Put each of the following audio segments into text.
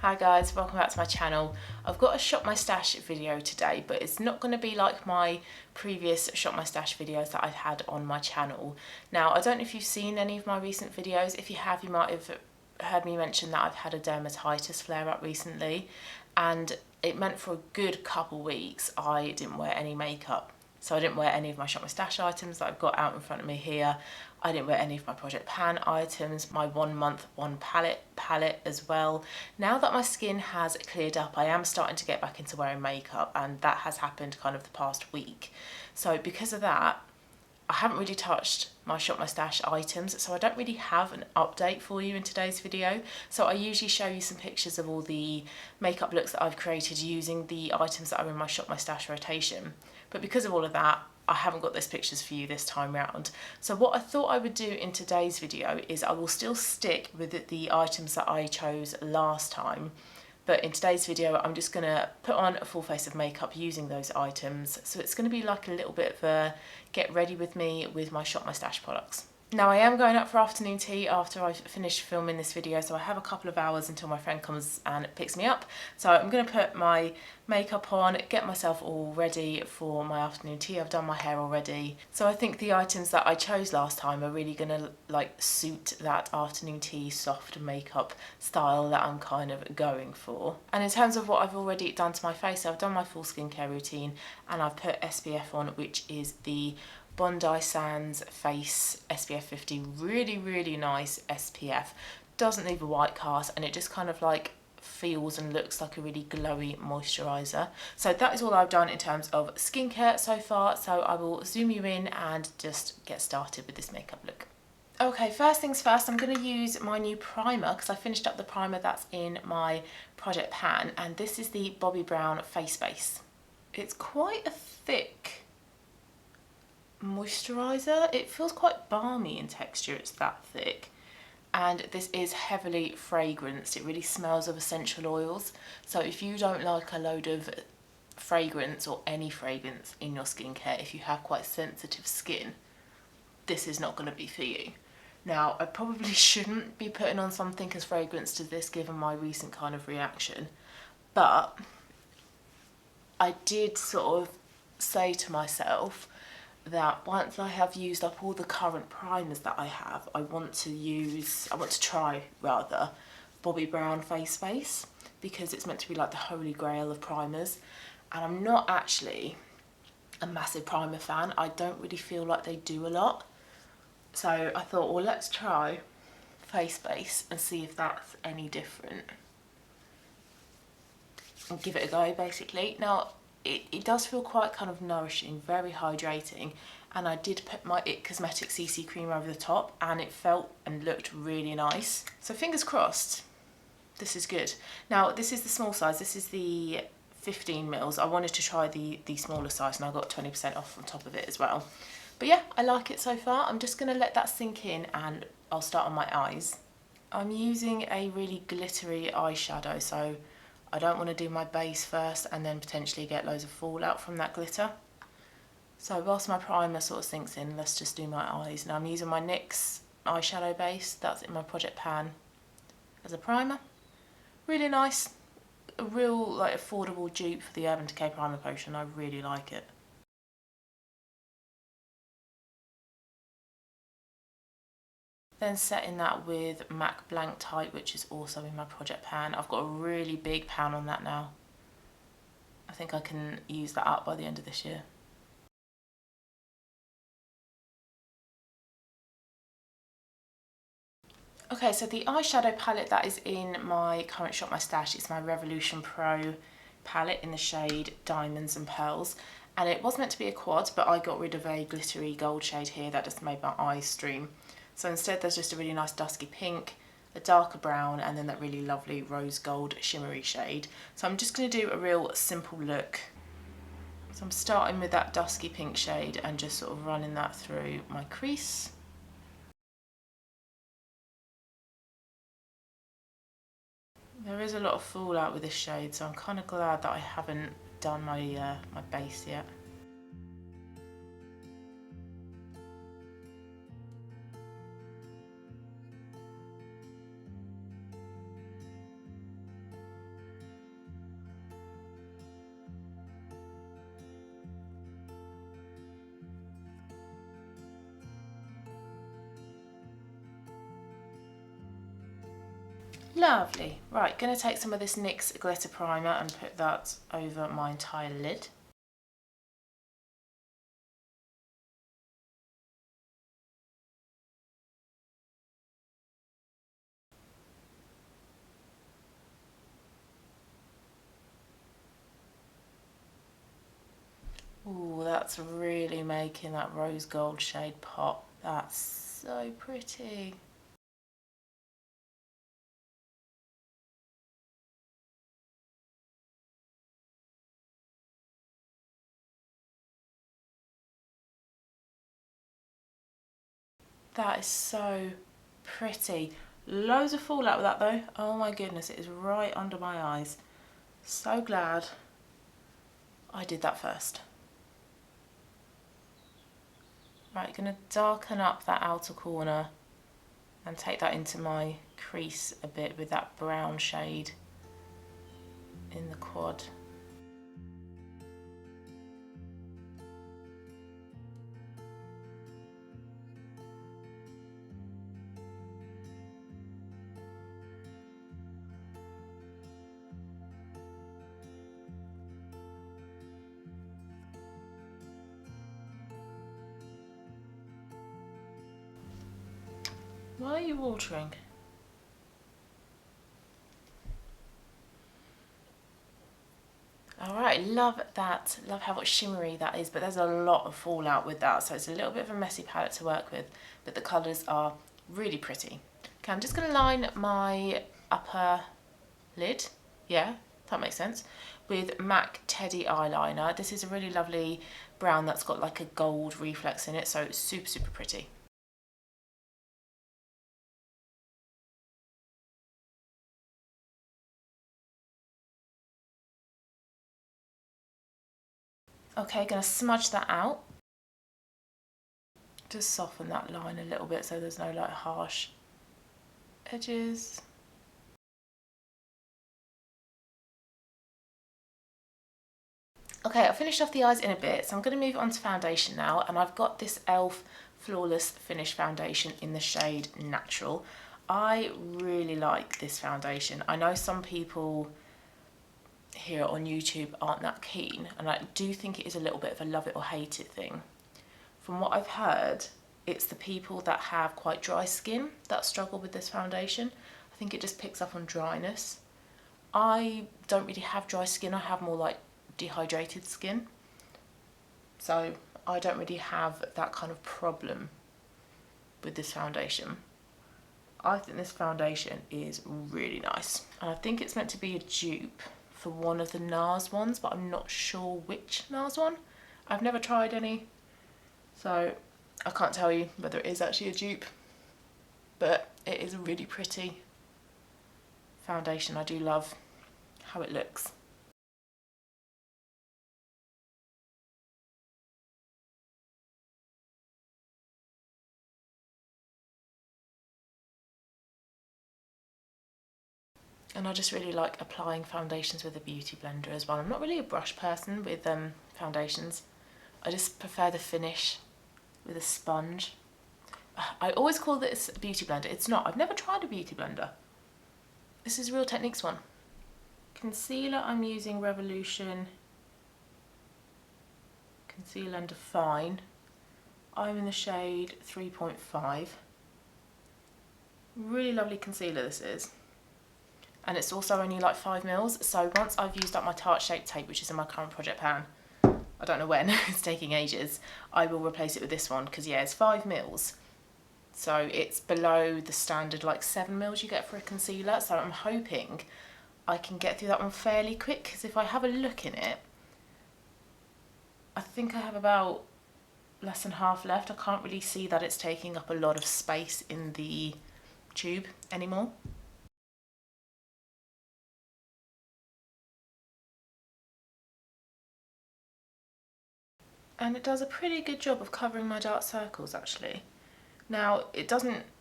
Hi guys, welcome back to my channel. I've got a Shop My Stash video today, but it's not going to be like my previous Shop My Stash videos that I've had on my channel. Now, I don't know if you've seen any of my recent videos. If you have, you might have heard me mention that I've had a dermatitis flare up recently, and it meant for a good couple weeks I didn't wear any makeup. So I didn't wear any of my Shop My Stash items that I've got out in front of me here. I didn't wear any of my Project Pan items, my 1 month 1 palette as well. Now that my skin has cleared up, I am starting to get back into wearing makeup, and that has happened kind of the past week. So because of that, I haven't really touched my Shop My Stash items, so I don't really have an update for you in today's video. So I usually show you some pictures of all the makeup looks that I've created using the items that are in my Shop My Stash rotation. But because of all of that, I haven't got those pictures for you this time round. So what I thought I would do in today's video is I will still stick with the items that I chose last time. But in today's video, I'm just gonna put on a full face of makeup using those items. So it's gonna be like a little bit of a get ready with me with my Shop My Stash products. Now I am going out for afternoon tea after I've finished filming this video, so I have a couple of hours until my friend comes and picks me up. So I'm going to put my makeup on, get myself all ready for my afternoon tea. I've done my hair already. So I think the items that I chose last time are really going to like suit that afternoon tea soft makeup style that I'm kind of going for. And in terms of what I've already done to my face, I've done my full skincare routine and I've put SPF on, which is the Bondi Sands Face SPF 50, really nice SPF, doesn't leave a white cast, and it just kind of like feels and looks like a really glowy moisturiser. So that is all I've done in terms of skincare so far, so I will zoom you in and just get started with this makeup look. Okay, first things first, I'm going to use my new primer because I finished up the primer that's in my Project Pan, and this is the Bobbi Brown Face Base. It's quite a thick moisturiser. It feels quite balmy in texture, it's that thick, and this is heavily fragranced. It really smells of essential oils, so if you don't like a load of fragrance or any fragrance in your skincare, if you have quite sensitive skin, this is not going to be for you. Now, I probably shouldn't be putting on something as fragranced as this given my recent kind of reaction, but I did sort of say to myself that once I have used up all the current primers that I have, I want to try Bobbi Brown Face Base, because it's meant to be like the holy grail of primers, and I'm not actually a massive primer fan. I don't really feel like they do a lot, so I thought, well, let's try Face Base and see if that's any different and give it a go, basically. Now it does feel quite kind of nourishing, very hydrating, and I did put my It Cosmetics CC cream over the top and it felt and looked really nice. So fingers crossed, this is good. Now this is the small size, this is the 15 mils. I wanted to try the smaller size and I got 20% off on top of it as well. But yeah, I like it so far. I'm just going to let that sink in and I'll start on my eyes. I'm using a really glittery eyeshadow, so I don't want to do my base first and then potentially get loads of fallout from that glitter. So whilst my primer sort of sinks in, let's just do my eyes. Now I'm using my Nyx Eyeshadow Base, that's in my Project Pan, as a primer. Really nice, a real like affordable dupe for the Urban Decay Primer Potion. I really like it. Then setting that with MAC Blanc Type, which is also in my Project Pan. I've got a really big pan on that now. I think I can use that up by the end of this year. Okay, so the eyeshadow palette that is in my current Shop My Stash is my Revolution Pro palette in the shade Diamonds and Pearls. And it was meant to be a quad, but I got rid of a glittery gold shade here that just made my eyes stream. So instead there's just a really nice dusky pink, a darker brown, and then that really lovely rose gold shimmery shade. So I'm just going to do a real simple look. So I'm starting with that dusky pink shade and just sort of running that through my crease. There is a lot of fallout with this shade, so I'm kind of glad that I haven't done my my base yet. Lovely. Right, going to take some of this NYX Glitter Primer and put that over my entire lid. Ooh, that's really making that rose gold shade pop. That's so pretty. That is so pretty. Loads of fallout with that though. Oh my goodness, it is right under my eyes. So glad I did that first. Right, gonna darken up that outer corner and take that into my crease a bit with that brown shade in the quad. Why are you watering? Alright, love that. Love how shimmery that is, but there's a lot of fallout with that, so it's a little bit of a messy palette to work with, but the colours are really pretty. Okay, I'm just going to line my upper lid, yeah, that makes sense, with MAC Teddy Eyeliner. This is a really lovely brown that's got like a gold reflex in it, so it's super, super pretty. Okay, going to smudge that out. Just soften that line a little bit so there's no like harsh edges. Okay, I've finished off the eyes in a bit, so I'm going to move on to foundation now, and I've got this e.l.f. Flawless Finish Foundation in the shade Natural. I really like this foundation. I know some people here on YouTube aren't that keen, and I do think it is a little bit of a love it or hate it thing. From what I've heard, it's the people that have quite dry skin that struggle with this foundation. I think it just picks up on dryness. I don't really have dry skin, I have more like dehydrated skin, so I don't really have that kind of problem with this foundation. I think this foundation is really nice, and I think it's meant to be a dupe for one of the NARS ones, but I'm not sure which NARS one. I've never tried any, so I can't tell you whether it is actually a dupe, but it is a really pretty foundation. I do love how it looks. And I just really like applying foundations with a beauty blender as well. I'm not really a brush person with foundations. I just prefer the finish with a sponge. I always call this a beauty blender. It's not. I've never tried a beauty blender. This is Real Techniques one. Concealer, I'm using Revolution Conceal and Define. I'm in the shade 3.5. Really lovely concealer this is. And it's also only like 5ml, so once I've used up my Tarte Shape Tape, which is in my current project pan, I don't know when, it's taking ages, I will replace it with this one, because yeah, it's 5ml. So it's below the standard like 7ml you get for a concealer, so I'm hoping I can get through that one fairly quick, because if I have a look in it, I think I have about less than half left. I can't really see that it's taking up a lot of space in the tube anymore. And it does a pretty good job of covering my dark circles actually. Now it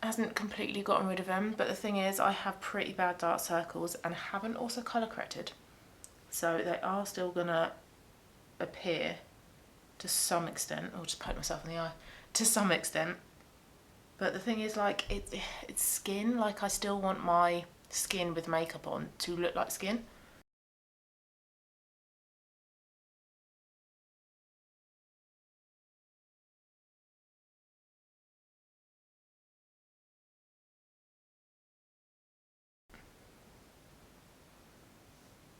hasn't completely gotten rid of them, but the thing is I have pretty bad dark circles and haven't also colour corrected, so they are still gonna appear to some extent. I'll just poke myself in the eye to some extent, but the thing is, like, it's skin. Like, I still want my skin with makeup on to look like skin.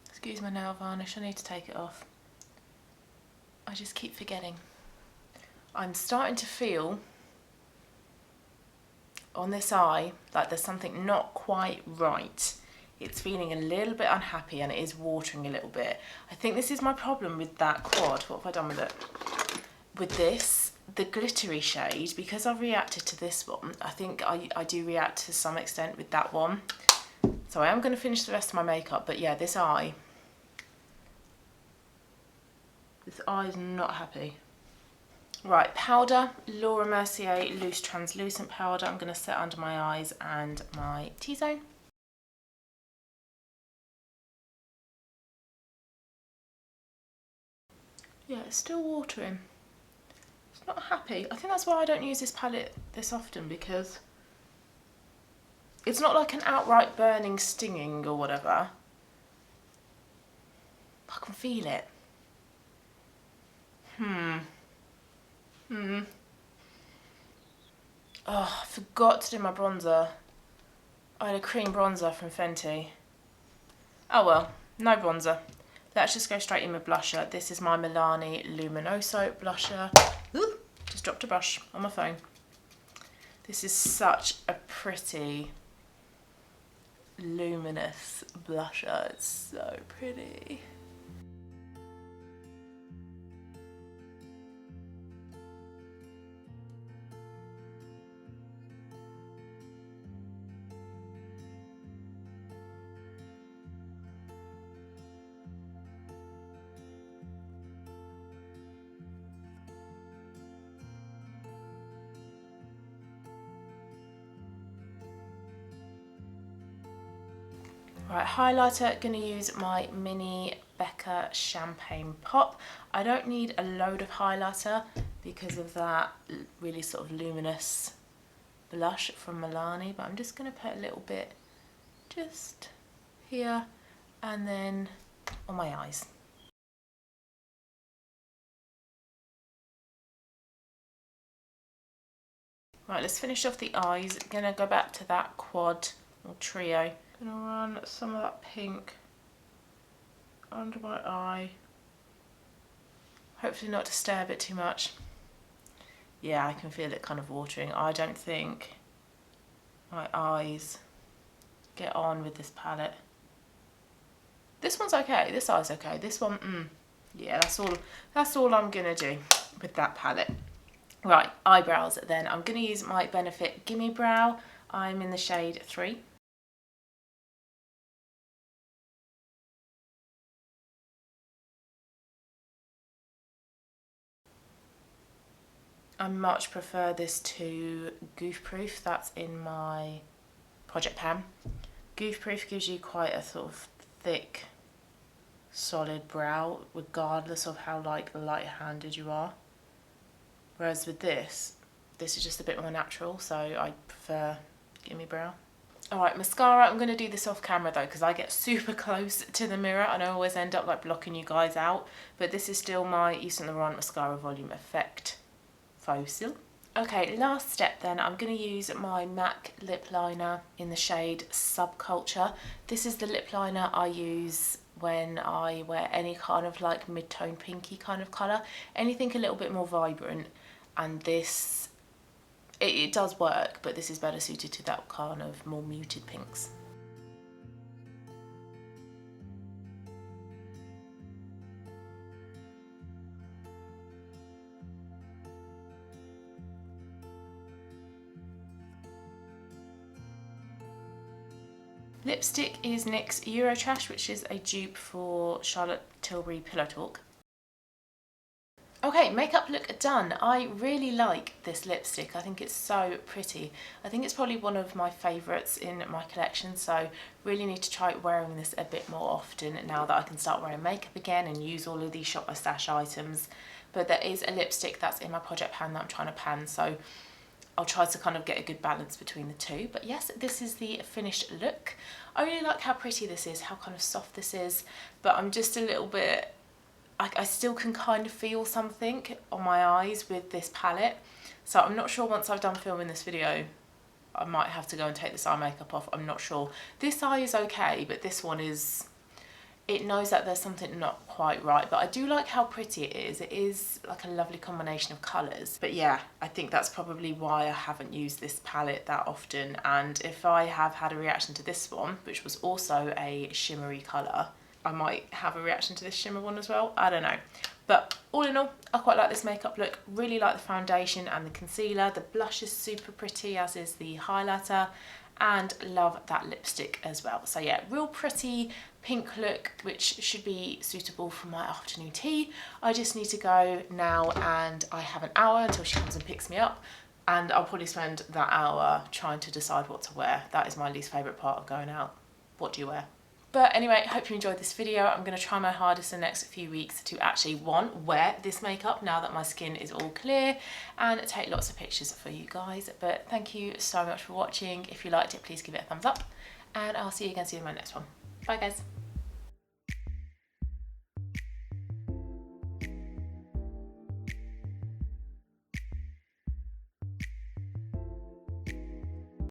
Excuse my nail varnish, I need to take it off. I just keep forgetting. I'm starting to feel on this eye like there's something not quite right. It's feeling a little bit unhappy and it is watering a little bit. I think this is my problem with that quad. What have I done with it? With this, the glittery shade, because I've reacted to this one, I think I do react to some extent with that one. So I am going to finish the rest of my makeup, but yeah, this eye is not happy. Right, powder, Laura Mercier Loose Translucent Powder. I'm going to set under my eyes and my T-zone. Yeah, it's still watering. It's not happy. I think that's why I don't use this palette this often, because it's not like an outright burning, stinging or whatever. I can feel it. Oh, I forgot to do my bronzer. I had a cream bronzer from Fenty. Oh well, no bronzer. Let's just go straight in with blusher. This is my Milani Luminoso blusher. Ooh, just dropped a brush on my phone. This is such a pretty, luminous blusher. It's so pretty. Right, highlighter, gonna use my mini Becca Champagne Pop. I don't need a load of highlighter because of that really sort of luminous blush from Milani, but I'm just gonna put a little bit just here and then on my eyes. Right, let's finish off the eyes. Gonna go back to that quad or trio. Gonna run some of that pink under my eye. Hopefully not disturb it too much. Yeah, I can feel it kind of watering. I don't think my eyes get on with this palette. This one's okay, this eye's okay. This one, yeah, that's all I'm gonna do with that palette. Right, eyebrows then. I'm gonna use my Benefit Gimme Brow. I'm in the shade 3. I much prefer this to Goof Proof. That's in my Project Pan. Goof Proof gives you quite a sort of thick, solid brow, regardless of how like light-handed you are. Whereas with this is just a bit more natural, so I prefer Gimme Brow. Alright, mascara, I'm going to do this off camera though, because I get super close to the mirror and I always end up like blocking you guys out. But this is still my Yves Saint Laurent Mascara Volume Effect Faux. Okay, last step then, I'm going to use my MAC lip liner in the shade Subculture. This is the lip liner I use when I wear any kind of like mid-tone pinky kind of colour. Anything a little bit more vibrant, and this, it does work, but this is better suited to that kind of more muted pinks. Lipstick is NYX Eurotrash, which is a dupe for Charlotte Tilbury Pillow Talk. Okay, makeup look done. I really like this lipstick. I think it's so pretty. I think it's probably one of my favourites in my collection, so really need to try wearing this a bit more often now that I can start wearing makeup again and use all of these Shop My Stash items. But there is a lipstick that's in my project pan that I'm trying to pan, so I'll try to kind of get a good balance between the two. But yes, this is the finished look. I really like how pretty this is, how kind of soft this is, but I'm just a little bit, I still can kind of feel something on my eyes with this palette. So I'm not sure, once I've done filming this video, I might have to go and take this eye makeup off. I'm not sure. This eye is okay, but this one is, it knows that there's something not quite right. But I do like how pretty it is. It is like a lovely combination of colours. But yeah, I think that's probably why I haven't used this palette that often. And if I have had a reaction to this one, which was also a shimmery colour, I might have a reaction to this shimmer one as well. I don't know. But all in all, I quite like this makeup look. Really like the foundation and the concealer. The blush is super pretty, as is the highlighter. And love that lipstick as well. So yeah, real pretty pink look, which should be suitable for my afternoon tea. I just need to go now, and I have an hour until she comes and picks me up. And I'll probably spend that hour trying to decide what to wear. That is my least favourite part of going out. What do you wear? But anyway, hope you enjoyed this video. I'm going to try my hardest in the next few weeks to actually, one, wear this makeup now that my skin is all clear, and take lots of pictures for you guys. But thank you so much for watching. If you liked it, please give it a thumbs up, and I'll see you again soon in my next one. Bye guys.